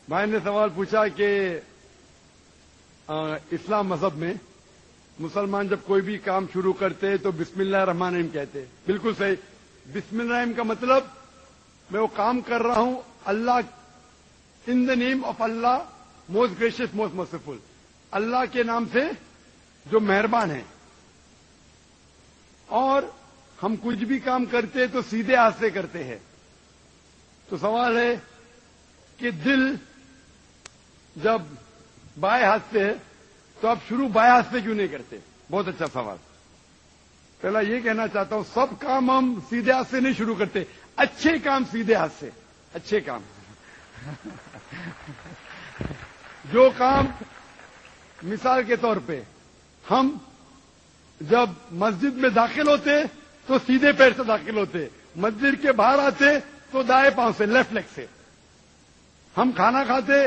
بھائی نے سوال پوچھا کہ اسلام مذہب میں مسلمان جب کوئی بھی کام شروع کرتے تو بسم اللہ الرحمن الرحیم کہتے. بالکل صحیح. بسم اللہ الرحیم کا مطلب میں وہ کام کر رہا ہوں اللہ in the name of Allah most gracious most merciful, اللہ کے نام سے جو مہربان ہے. اور ہم کچھ بھی کام کرتے تو سیدھے ہاتھ سے کرتے ہیں. تو سوال ہے کہ دل جب بائیں ہاتھ سے ہے تو آپ شروع بائیں ہاتھ سے کیوں نہیں کرتے؟ بہت اچھا سوال. پہلا یہ کہنا چاہتا ہوں سب کام ہم سیدھے ہاتھ سے نہیں شروع کرتے, اچھے کام سیدھے ہاتھ سے. اچھے کام جو کام مثال کے طور پہ ہم جب مسجد میں داخل ہوتے تو سیدھے پیر سے داخل ہوتے, مسجد کے باہر آتے تو دائیں پاؤں سے لیفٹ لیگ سے, ہم کھانا کھاتے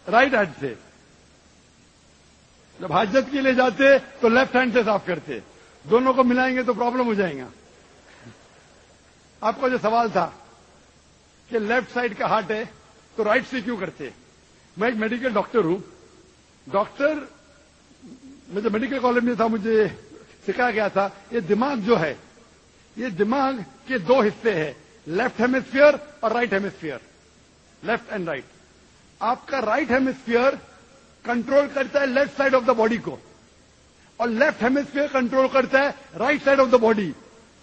رائٹ ہینڈ سے, جب حاجت کے لیے جاتے تو لیفٹ ہینڈ سے صاف کرتے. دونوں کو ملائیں گے تو پرابلم ہو جائیں گا. آپ کا جو سوال تھا کہ لیفٹ سائڈ کا ہارٹ ہے تو رائٹ سے کیوں کرتے؟ میں ایک میڈیکل ڈاکٹر ہوں. ڈاکٹر میں جو میڈیکل کالج میں تھا مجھے سکھایا گیا تھا یہ دماغ جو ہے یہ دماغ کے دو حصے ہیں, لیفٹ ہیمسفیئر اور right hemisphere, left and right. آپ کا رائٹ ہیمسفیئر کنٹرول کرتا ہے left side of the body کو اور لیفٹ ہیمسفیئر کنٹرول کرتا ہے right side of the body.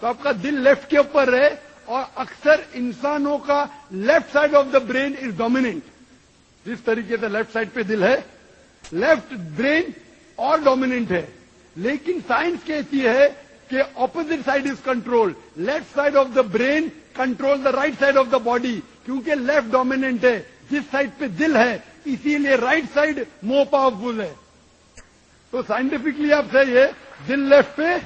تو آپ کا دل لیفٹ کے اوپر ہے اور اکثر انسانوں کا left side of the brain is dominant. جس طریقے سے لیفٹ سائڈ پہ دل ہے لیفٹ برین اور ڈومیننٹ ہے, لیکن سائنس کہتی ہے کہ opposite side is control, left side of the brain control the right side of the body, کیونکہ لیفٹ ڈومیننٹ ہے جس سائڈ پہ دل ہے, اسی لیے رائٹ سائڈ مور پاورفل ہے. تو سائنٹیفکلی آپ صحیح ہے, دل لیفٹ پہ,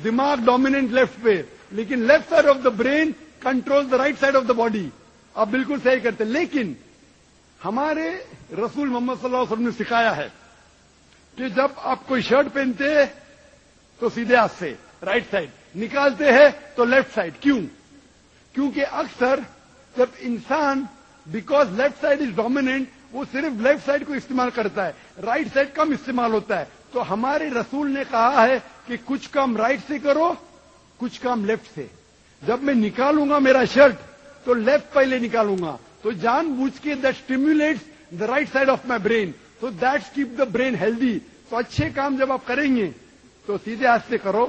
دماغ ڈومیننٹ لیفٹ پہ, لیکن left side of the brain control the right side of the body. آپ بالکل صحیح کرتے, لیکن ہمارے رسول محمد صلی اللہ علیہ وسلم نے سکھایا ہے کہ جب آپ کوئی شرٹ پہنتے تو سیدھے ہاتھ سے رائٹ سائڈ, نکالتے ہیں تو لیفٹ سائڈ. کیوں؟ کیونکہ اکثر جب انسان because left side is dominant وہ صرف لیفٹ سائڈ کو استعمال کرتا ہے, رائٹ سائڈ کم استعمال ہوتا ہے. تو ہمارے رسول نے کہا ہے کہ کچھ کام رائٹ سے کرو کچھ کام لیفٹ سے. جب میں نکالوں گا میرا شرٹ تو لیفٹ پہلے نکالوں گا, تو جان بوجھ کے that stimulates the right side of my brain, تو that's keep the brain healthy. تو اچھے کام جب آپ کریں گے تو سیدھے ہاتھ سے کرو,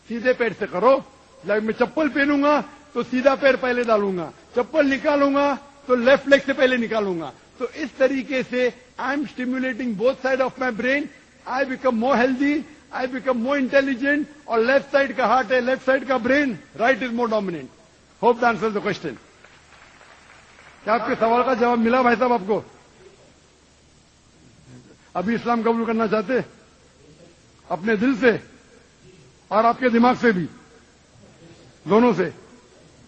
سیدھے پیر سے کرو. لائک میں چپل پہنوں گا تو سیدھا پیر پہلے ڈالوں گا, چپل نکالوں گا تو لیفٹ لیگ سے پہلے نکالوں گا. تو اس طریقے سے I am stimulating both side of my brain, I become more healthy, I become more intelligent. اور لیفٹ سائڈ کا ہارٹ ہے, لیفٹ سائڈ کا brain, right is more dominant. Hope the answer the question. کیا آپ کے سوال کا جواب ملا بھائی صاحب آپ کو؟ ابھی اسلام قبول کرنا چاہتے اپنے دل سے اور آپ کے دماغ سے بھی, دونوں سے؟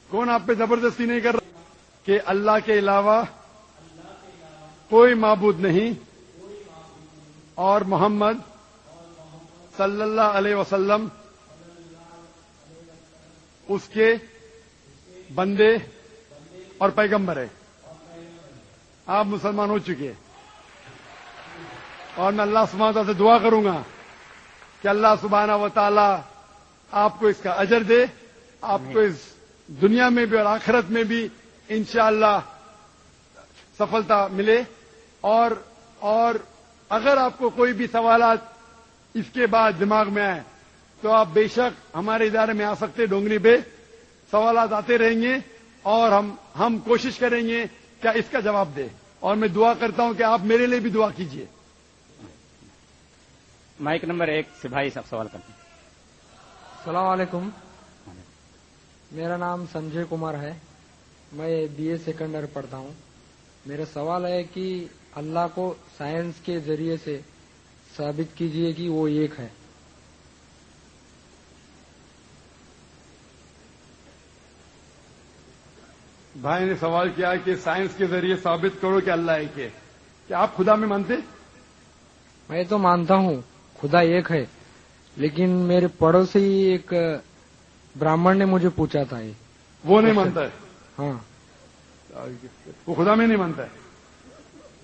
کون آپ پہ زبردستی نہیں کر رہا کہ اللہ کے علاوہ کوئی معبود نہیں اور محمد صلی اللہ علیہ وسلم اس کے بندے اور پیغمبر ہے. آپ مسلمان ہو چکے اور میں اللہ سبحانہ وتعالی سے دعا کروں گا کہ اللہ سبحانہ وتعالی آپ کو اس کا اجر دے, آپ کو اس دنیا میں بھی اور آخرت میں بھی انشاءاللہ سفلتا ملے. اور اگر آپ کو کوئی بھی سوالات اس کے بعد دماغ میں آئے تو آپ بے شک ہمارے ادارے میں آ سکتے, ڈونگری پہ سوالات آتے رہیں گے اور ہم کوشش کریں گے کہ اس کا جواب دے. اور میں دعا کرتا ہوں کہ آپ میرے لیے بھی دعا کیجیے. مائک نمبر 1 سے بھائی صاحب سوال کرتے ہیں. السلام علیکم, میرا نام سنجے کمار ہے, میں بی اے سیکنڈ ایئر پڑھتا ہوں. میرا سوال ہے کہ اللہ کو سائنس کے ذریعے سے ثابت کیجیے کہ وہ ایک ہے. بھائی نے سوال کیا کہ سائنس کے ذریعے ثابت کرو کہ اللہ ایک ہے. کیا آپ خدا میں مانتے؟ میں تو مانتا ہوں خدا ایک ہے, لیکن میرے پڑوسی ایک براہمن نے مجھے پوچھا تھا وہ نہیں مانتا ہے. ہاں, وہ خدا میں نہیں مانتا ہے.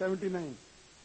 79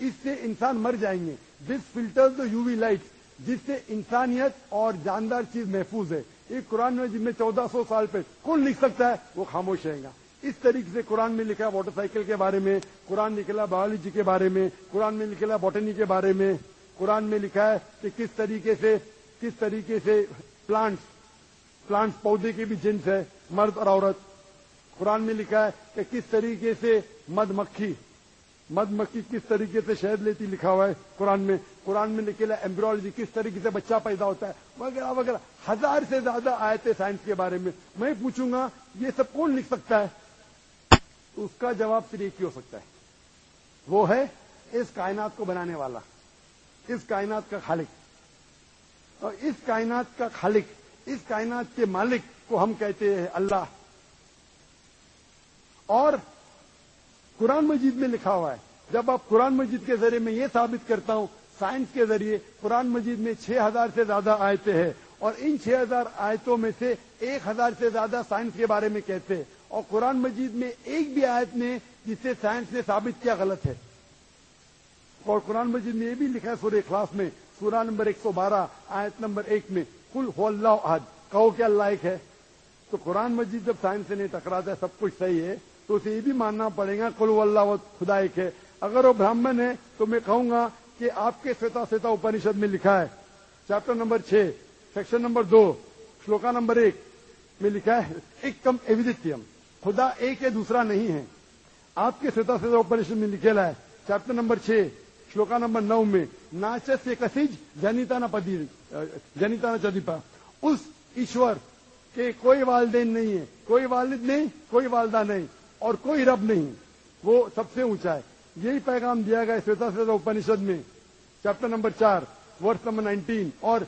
اس سے انسان مر جائیں گے. دس فلٹرز دا UV لائٹ جس سے انسانیت اور جاندار چیز محفوظ ہے. ایک قرآن میں جن میں 1400 سال پہ کون لکھ سکتا ہے وہ خاموش رہے گا. اس طریقے سے قرآن میں لکھا ہے واٹر سائیکل کے بارے میں, قرآن لکھا بایولوجی کے بارے میں, قرآن میں لکھا بوٹنی کے بارے میں, قرآن میں لکھا ہے کہ کس طریقے سے پلانٹس پودے کے بھی جنس ہے, مرد اور عورت. قرآن میں لکھا ہے کہ کس طریقے سے مد مکھی کس طریقے سے شہد لیتی, لکھا ہوا ہے قرآن میں. قرآن میں لکھا ہے ایمبرولوجی کس طریقے سے بچہ پیدا ہوتا ہے, وغیرہ وغیرہ. 1000 سے زیادہ آیتیں سائنس کے بارے میں. میں پوچھوں گا یہ سب کون لکھ سکتا ہے؟ تو اس کا جواب صرف ایک ہی ہو سکتا ہے, وہ ہے اس کائنات کو بنانے والا, اس کائنات کا خالق. اور اس کائنات کا خالق, اس کائنات کے مالک کو ہم کہتے ہیں اللہ. اور قرآن مجید میں لکھا ہوا ہے, جب آپ قرآن مجید کے ذریعے میں یہ ثابت کرتا ہوں سائنس کے ذریعے, قرآن مجید میں 6000 سے زیادہ آیتیں ہیں اور ان 6000 آیتوں میں سے 1000 سے زیادہ سائنس کے بارے میں کہتے ہیں, اور قرآن مجید میں ایک بھی آیت نے جسے سائنس نے ثابت کیا غلط ہے. اور قرآن مجید میں یہ بھی لکھا ہے سورہ اخلاص میں, سورہ نمبر 112 آیت نمبر 1 میں, قل هو اللہ احد, کہو کہ اللہ ایک ہے. تو قرآن مجید جب سائنس سے نہیں ٹکراتا ہے, سب کچھ صحیح ہے, تو اسے یہ بھی ماننا پڑے گا قل هو اللہ خدا ایک ہے. اگر وہ برہمن ہے تو میں کہوں گا کہ آپ کے سویتا اپنشد میں لکھا ہے, chapter number 6 section number 2 shloka number 1 میں لکھا ہے ایکم ایویدتیم, خدا ایک ہے دوسرا نہیں ہے. آپ کے سویتا اپنشد میں لکھا ہے چیپٹر نمبر 6 شلوکا نمبر 9 میں ناچس کسیج جنیتا نہ چدیپا, اس ایشور کے کوئی والدین نہیں ہے, کوئی والد نہیں, کوئی والدہ نہیں اور کوئی رب نہیں, وہ سب سے اونچا ہے. یہی پیغام دیا گیا سویتا اپنشد میں چیپٹر نمبر 4 ورس نمبر 19 اور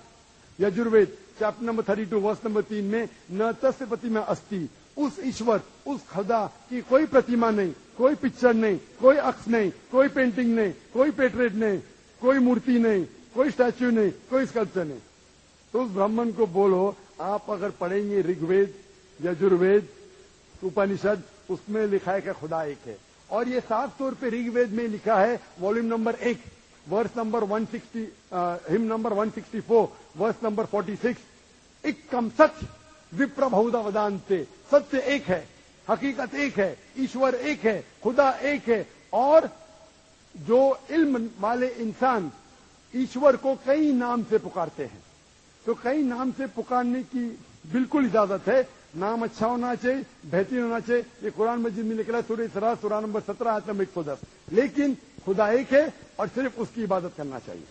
Yajurveda chapter number 32 verse number 3 میں نہ تس پرتیما استی, اس ایشور اس خدا کی کوئی پرتیما نہیں, کوئی پکچر نہیں, کوئی عکس نہیں, کوئی پینٹنگ نہیں, کوئی پیٹریٹ نہیں, کوئی مورتی نہیں, کوئی اسٹیچو نہیں, کوئی اسکلپچر نہیں. تو اس برہمن کو بولو, آپ اگر پڑھیں گے رگ وید یجروید اپنشد, اس میں لکھا ہے کہ خدا ایک ہے. اور یہ صاف طور پہ رگ وید میں لکھا ہے والیوم نمبر 1 ورس نمبر 160 ہم نمبر 164 ورس نمبر 46, ایکم ست وپربھودا ودانتے, ستیہ ایک ہے, حقیقت ایک ہے, ایشور ایک ہے, خدا ایک ہے. اور جو علم والے انسان ایشور کو کئی نام سے پکارتے ہیں, تو کئی نام سے پکارنے کی بالکل اجازت ہے. نام اچھا ہونا چاہیے, بہترین ہونا چاہیے. یہ قرآن مجید میں نکلا سورہ اسراء سورہ نمبر 17 آیت نمبر 110. لیکن خدا ایک ہے اور صرف اس کی عبادت کرنا چاہیے.